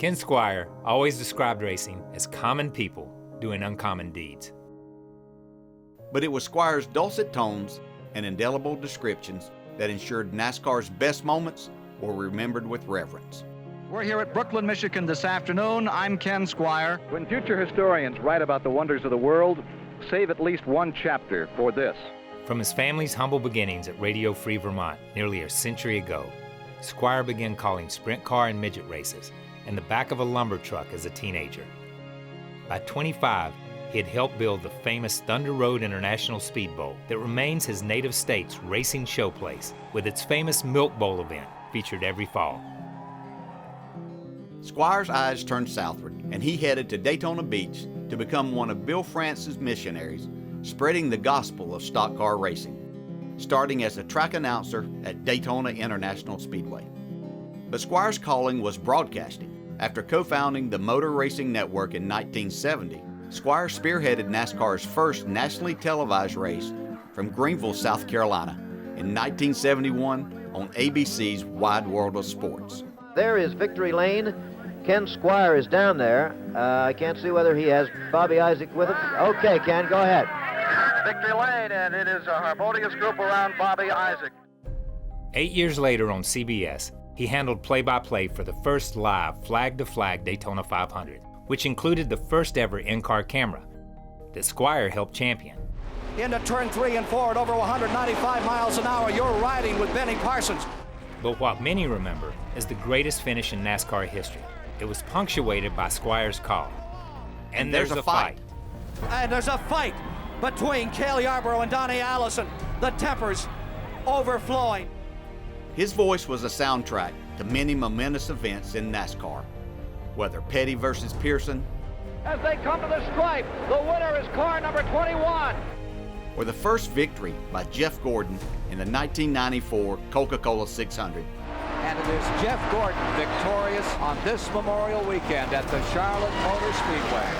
Ken Squier always described racing as common people doing uncommon deeds. But it was Squier's dulcet tones and indelible descriptions that ensured NASCAR's best moments were remembered with reverence. We're here at Brooklyn, Michigan this afternoon. I'm Ken Squier. When future historians write about the wonders of the world, save at least one chapter for this. From his family's humble beginnings at Radio Free Vermont nearly a century ago, Squier began calling sprint car and midget races in the back of a lumber truck as a teenager. By 25, he had helped build the famous Thunder Road International Speed Bowl that remains his native state's racing showplace, with its famous Milk Bowl event featured every fall. Squier's eyes turned southward, and he headed to Daytona Beach to become one of Bill France's missionaries, spreading the gospel of stock car racing, starting as a track announcer at Daytona International Speedway. But Squier's calling was broadcasting. After co-founding the Motor Racing Network in 1970, Squier spearheaded NASCAR's first nationally televised race from Greenville, South Carolina in 1971 on ABC's Wide World of Sports. There is Victory Lane. Ken Squier is down there. I can't see whether he has Bobby Isaac with him. Okay, Ken, go ahead. Victory Lane, and it is a harmonious group around Bobby Isaac. 8 years later on CBS, he handled play-by-play for the first live flag-to-flag Daytona 500, which included the first ever in-car camera that Squier helped champion. Into turn 3 and 4 at over 195 miles an hour, you're riding with Benny Parsons. But what many remember is the greatest finish in NASCAR history. It was punctuated by Squier's call. And there's a fight. And there's a fight between Cale Yarborough and Donnie Allison. The tempers overflowing. His voice was a soundtrack to many momentous events in NASCAR, whether Petty versus Pearson, As they come to the stripe, the winner is car number 21. or the first victory by Jeff Gordon in the 1994 Coca-Cola 600. And it is Jeff Gordon victorious on this Memorial Weekend at the Charlotte Motor Speedway.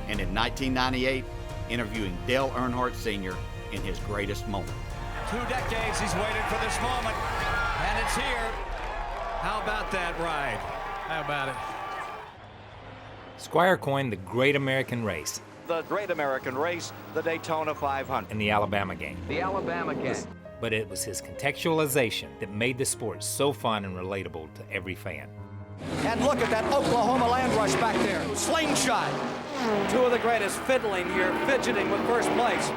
And in 1998, interviewing Dale Earnhardt Sr. in his greatest moment. 2 decades he's waited for this moment, and it's here. How about that ride? How about it? Squier coined the Great American Race The Great American Race, the Daytona 500. in the Alabama game. The Alabama game. But it was his contextualization that made the sport so fun and relatable to every fan. And look at that Oklahoma land rush back there. Slingshot. 2 of the greatest fiddling here, fidgeting with first place.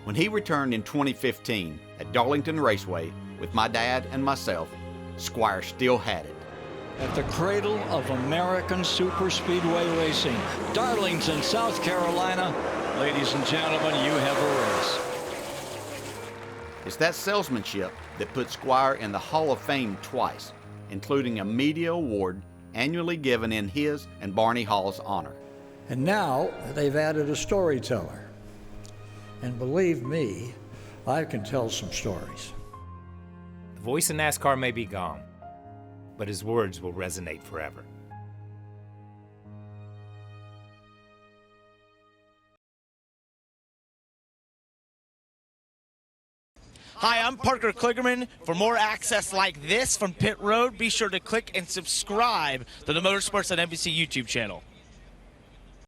When he returned in 2015 at Darlington Raceway with my dad and myself, Squier still had it. At the cradle of American superspeedway racing, Darlington, South Carolina. Ladies and gentlemen, you have a race. It's that salesmanship that put Squier in the Hall of Fame twice, including a media award annually given in his and Barney Hall's honor. And now they've added a storyteller. And believe me, I can tell some stories. The voice of NASCAR may be gone, but his words will resonate forever. Hi, I'm Parker Kligerman. For more access like this from Pit Road, be sure to click and subscribe to the Motorsports on NBC YouTube channel.